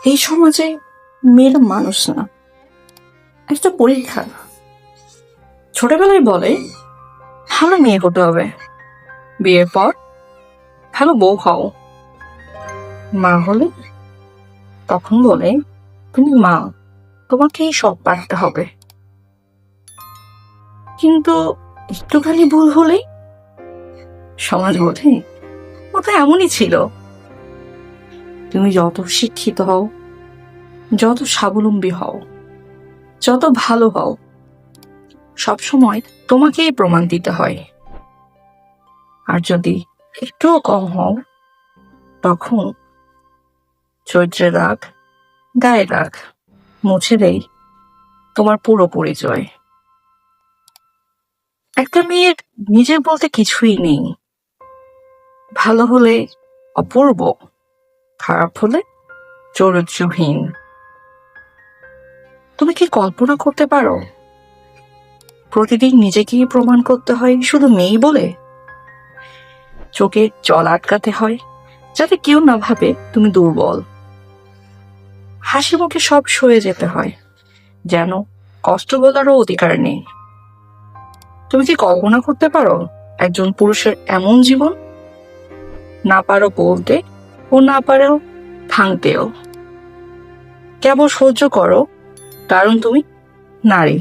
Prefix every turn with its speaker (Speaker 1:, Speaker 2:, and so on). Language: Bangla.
Speaker 1: এই সমাজে মেয়েরা মানুষ না, একটা পরীক্ষা। ছোটবেলায় বলে ভালো মেয়ে হতে হবে, বিয়ের পর ভালো বউ হও। মা হলে তখন বলে তুমি মা, তোমাকেই সব পারতে হবে। কিন্তু একটুখানি ভুল হলেই সমাজ বোধে ও তো এমনই ছিল। তুমি যত শিক্ষিত হও, যত স্বাবলম্বী হও, যত ভালো হও, সবসময় তোমাকেই প্রমাণ দিতে হয়। আর যদি একটুও কম হও, তখন চরিত্রের দাগ, গায়ে দাগ মুছে দেই তোমার পুরো পরিচয়। একটা মেয়ের নিজের বলতে কিছুই নেই। ভালো হলে অপূর্ব, খারাপ হলে চরিত্রহীন। তুমি কি কল্পনা করতে পারো প্রতিদিন নিজেকেই প্রমাণ করতে হয় শুধু মেয়ে বলে? চোখে জল আটকাতে হয় যাতে কেউ না ভাবে তুমি দুর্বল। হাসি মুখে সব সয়ে যেতে হয় যেন কষ্ট বলারও অধিকার নেই। তুমি কি কল্পনা করতে পারো একজন পুরুষের এমন জীবন? না পারো বলতে, ও না পারো ভাঙতেও, কেবল সহ্য করো কারণ তুমি নারী।